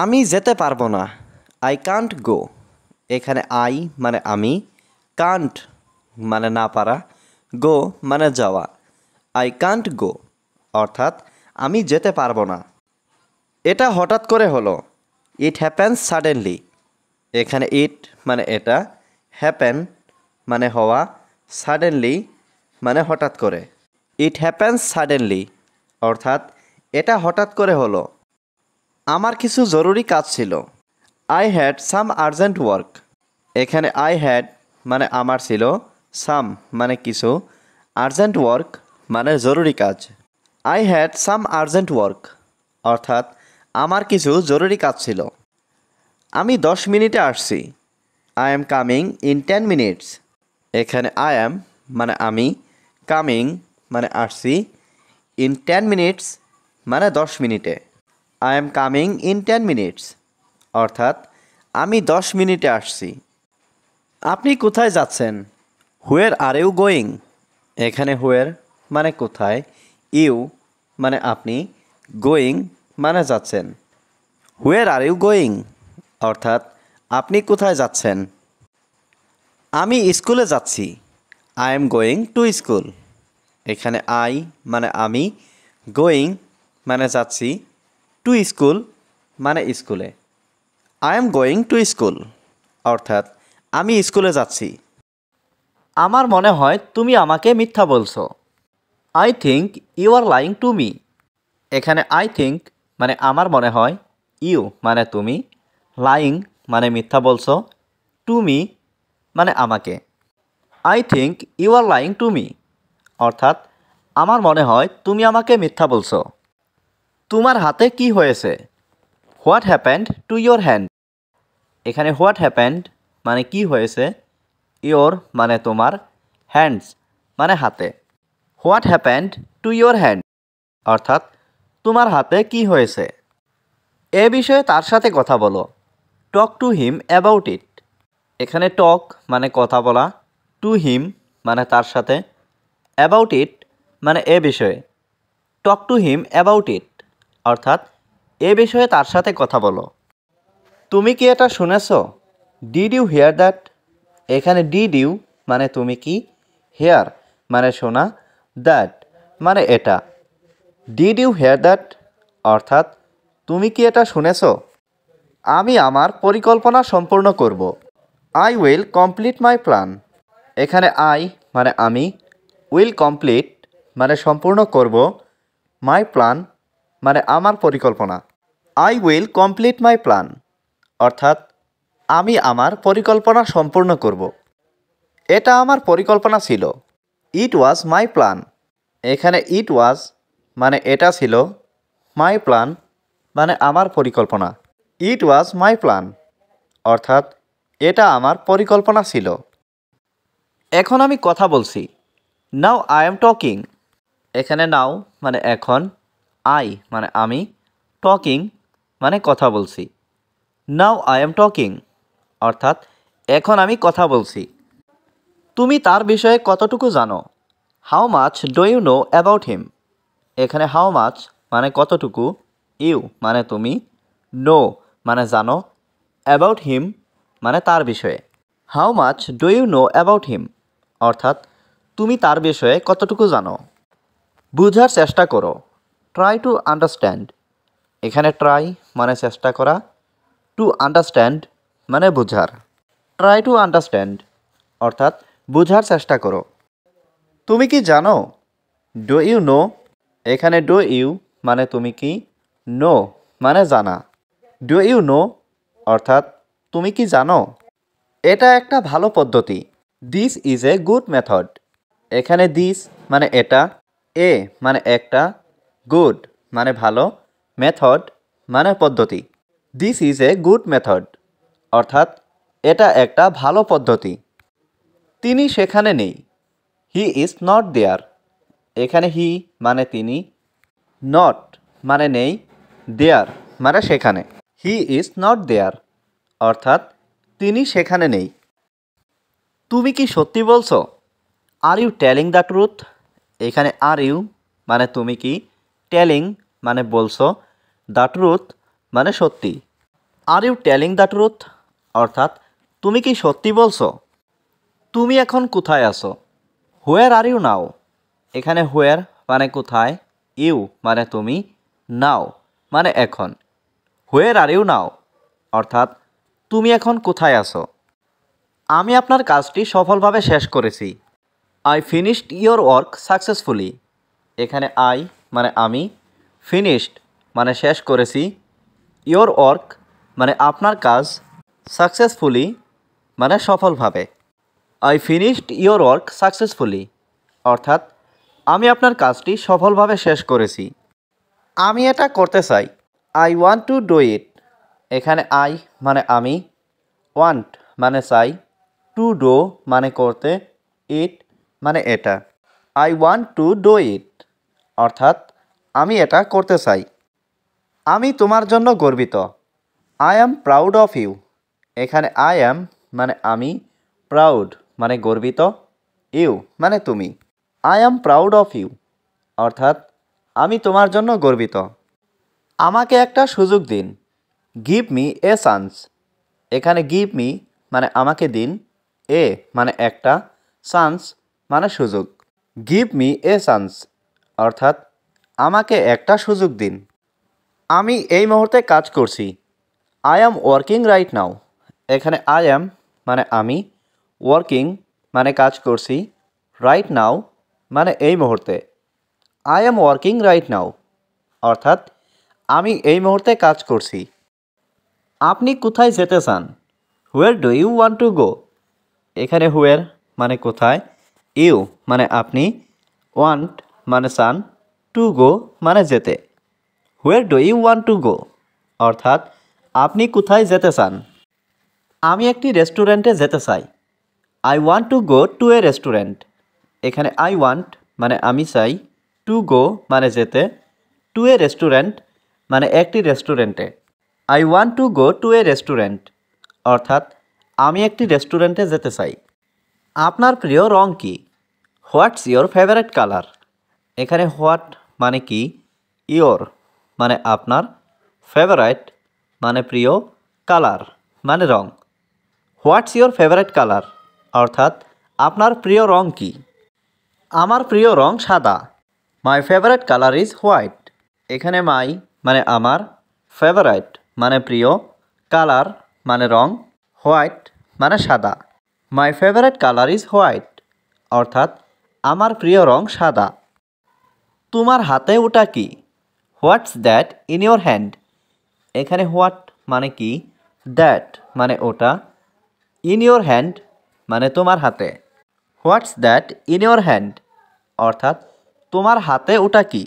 আমি যেতে পারবো না। আই কান্ট গো। এখানে আই মানে আমি, কান্ট মানে না পারা, গো মানে যাওয়া। আই কান্ট গো অর্থাৎ আমি যেতে পারবো না। এটা হঠাৎ করে হলো। It happens suddenly. এখানে ইট মানে এটা, হ্যাপেন মানে হওয়া, সাডেনলি মানে হঠাৎ করে। ইট হ্যাপেন্স সাডেনলি অর্থাৎ এটা হঠাৎ করে হলো। আমার কিছু জরুরি কাজ ছিল। I had some urgent work. এখানে আই হ্যাড মানে আমার ছিল, সাম মানে কিছু, আর্জেন্ট ওয়ার্ক মানে জরুরি কাজ। I had some urgent work অর্থাৎ আমার কিছু জরুরি কাজ ছিল। আমি 10 মিনিটে আসছি। I am coming in 10 minutes. এখানে আই এম মানে আমি, কামিং মানে আসছি, ইন 10 মিনিটস মানে 10 মিনিটে। I am coming in 10 minutes অর্থাৎ আমি 10 মিনিটে আসছি। আপনি কোথায় যাচ্ছেন? হুয়ের আর ইউ গোয়িং। এখানে হুয়ের মানে কোথায়, ইউ মানে আপনি, গোয়িং মানে যাচ্ছেন। হুয়ের আর ইউ গোয়িং অর্থাৎ আপনি কোথায় যাচ্ছেন? আমি স্কুলে যাচ্ছি। I am going to school. এখানে আই মানে আমি, গোয়িং মানে যাচ্ছি, টু স্কুল মানে স্কুলে। I am going to school অর্থাৎ আমি স্কুলে যাচ্ছি। আমার মনে হয় তুমি আমাকে মিথ্যা বলছো। I think you are lying to me. এখানে আই থিঙ্ক মানে আমার মনে হয়, ইউ মানে তুমি, লাইং মানে মিথ্যা বলছো, টু মি মানে আমাকে। I think you are lying to me অর্থাৎ আমার মনে হয় তুমি আমাকে মিথ্যা বলছো। তোমার হাতে কি হয়েছে? What happened to your hand. এখানে হোয়াট হ্যাপেন্ড মানে কি হয়েছে, ইয়োর মানে তোমার, হ্যান্ডস মানে হাতে। What happened to your hand অর্থাৎ তোমার হাতে কি হয়েছে। এ বিষয়ে তার সাথে কথা বলো। Talk to him about it. এখানে টক মানে কথা বলা, টু হিম মানে তার সাথে, অ্যাবাউট ইট মানে এ বিষয়ে। Talk to him about it অর্থাৎ এ বিষয়ে তার সাথে কথা বলো। তুমি কি এটা শুনেছো? Did you hear that. এখানে ডিড ইউ মানে তুমি কি, হেয়ার মানে শোনা, দ্যাট মানে এটা। ডিড ইউ হিয়ার দ্যাট অর্থাৎ তুমি কি এটা শুনেছো? আমি আমার পরিকল্পনা সম্পূর্ণ করব। I will complete my plan. এখানে আই মানে আমি, উইল কমপ্লিট মানে সম্পূর্ণ করব, মাই প্ল্যান মানে আমার পরিকল্পনা। I will complete my plan অর্থাৎ আমি আমার পরিকল্পনা সম্পূর্ণ করব। এটা আমার পরিকল্পনা ছিল। ইট ওয়াজ মাই প্ল্যান। এখানে ইট ওয়াজ মানে এটা ছিল, মাই প্ল্যান মানে আমার পরিকল্পনা। ইট ওয়াজ মাই প্ল্যান অর্থাৎ এটা আমার পরিকল্পনা ছিল। এখন আমি কথা বলছি। Now I am talking. এখানে নাও মানে এখন, আই মানে আমি, টকিং মানে কথা বলছি। নাও আই এম টকিং অর্থাৎ এখন আমি কথা বলছি। তুমি তার বিষয়ে কতটুকু জানো? How much do you know about him. এখানে হাউ মাচ মানে কতটুকু, ইউ মানে তুমি, নো মানে জানো, অ্যাবাউট হিম মানে তার বিষয়ে। How much do you know about him অর্থাৎ তুমি তার বিষয়ে কতটুকু জানো। বুঝার চেষ্টা করো। Try to understand. এখানে ট্রাই মানে চেষ্টা করা, টু আন্ডারস্ট্যান্ড মানে বুঝার। ট্রাই টু আন্ডারস্ট্যান্ড অর্থাৎ বুঝার চেষ্টা করো। তুমি কি জানো? Do you know. এখানে ডু ইউ মানে তুমি কি, নো মানে জানা। ডু ইউ নো অর্থাৎ তুমি কি জানো? এটা একটা ভালো পদ্ধতি। This is a good method. এখানে দিস মানে এটা, এ মানে একটা, গুড মানে ভালো, মেথড মানে পদ্ধতি। This is a good method অর্থাৎ এটা একটা ভালো পদ্ধতি। তিনি সেখানে নেই। He is not there. এখানে হি মানে তিনি, নট মানে নেই, দেয়ার মানে সেখানে। হি ইজ নট দেয়ার অর্থাৎ তিনি সেখানে নেই। তুমি কি সত্যি বলছো? Are you telling the truth. এখানে আর ইউ মানে তুমি কি, টেলিং মানে বলছো, দ্য ট্রুথ মানে সত্যি। Are you telling the truth অর্থাৎ তুমি কি সত্যি বলছো? তুমি এখন কোথায় আছো? Where are you now? এখানে হোয়ার মানে কোথায়, ইউ মানে তুমি, নাও মানে এখন। হোয়ার আর ইউ নাও অর্থাৎ তুমি এখন কোথায় আছো? আমি আপনার কাজটি সফলভাবে শেষ করেছি। I finished your work successfully. এখানে আই মানে আমি, ফিনিশড মানে শেষ করেছি, ইয়োর ওয়ার্ক মানে আপনার কাজ, সাকসেসফুলি মানে সফলভাবে। I finished your work successfully অর্থাৎ আমি আপনার কাজটি সফলভাবে শেষ করেছি। আমি এটা করতে চাই। আই ওয়ান্ট টু ডু ইট। এখানে আই মানে আমি, ওয়ান্ট মানে চাই, টু ডু মানে করতে, ইট মানে এটা। I want to do it অর্থাৎ আমি এটা করতে চাই। আমি তোমার জন্য গর্বিত। I am proud of you. এখানে আই অ্যাম মানে আমি, প্রাউড মানে গর্বিত, ইউ মানে তুমি। I am proud of you অর্থাৎ আমি তোমার জন্য গর্বিত। আমাকে একটা সুযোগ দিন। Give me a chance. এখানে গিভ মি মানে আমাকে দিন, এ মানে একটা, চান্স মানে সুযোগ। গিভ মি এ চান্স অর্থাৎ আমাকে একটা সুযোগ দিন। আমি এই মুহূর্তে কাজ করছি। I am working right now. এখানে আই অ্যাম মানে আমি, ওয়ার্কিং মানে কাজ করছি, রাইট নাও মানে এই মুহূর্তে। I am working right now অর্থাৎ আমি এই মুহূর্তে কাজ করছি। আপনি কোথায় যেতে চান? Where do you want to go? এখানে হোয়ার মানে কোথায়, ইউ মানে আপনি, ওয়ান্ট মানে চান, টু গো মানে যেতে। Where do you want to go অর্থাৎ আপনি কোথায় যেতে চান? আমি একটি রেস্টুরেন্টে যেতে চাই। I want to go to a restaurant. এখানে আই ওয়ান্ট মানে আমি চাই, টু গো মানে যেতে, টু এ রেস্টুরেন্ট মানে একটি রেস্টুরেন্টে। I want to go to a restaurant অর্থাৎ আমি একটি রেস্টুরেন্টে যেতে চাই। আপনার প্রিয় রং কী? What's your favourite colour? এখানে হোয়াট মানে কি, ইয়োর মানে আপনার, ফেভারাইট মানে প্রিয়, কালার মানে রং। হোয়াটস ইয়োর ফেভারিট কালার অর্থাৎ আপনার প্রিয় রং কী? আমার প্রিয় রং সাদা। My favourite colour is white. এখানে মাই মানে আমার, ফেভারাইট মানে প্রিয়, কালার মানে রং, হোয়াইট মানে সাদা। My favourite colour is white অর্থাৎ আমার প্রিয় রং সাদা। তোমার হাতে ওটা কি? What's that in your hand? এখানে হোয়াট মানে কি, দ্যাট মানে ওটা, ইন ইয়োর হ্যান্ড মানে তোমার হাতে। What's that in your hand অর্থাৎ তোমার হাতে ওটা কি?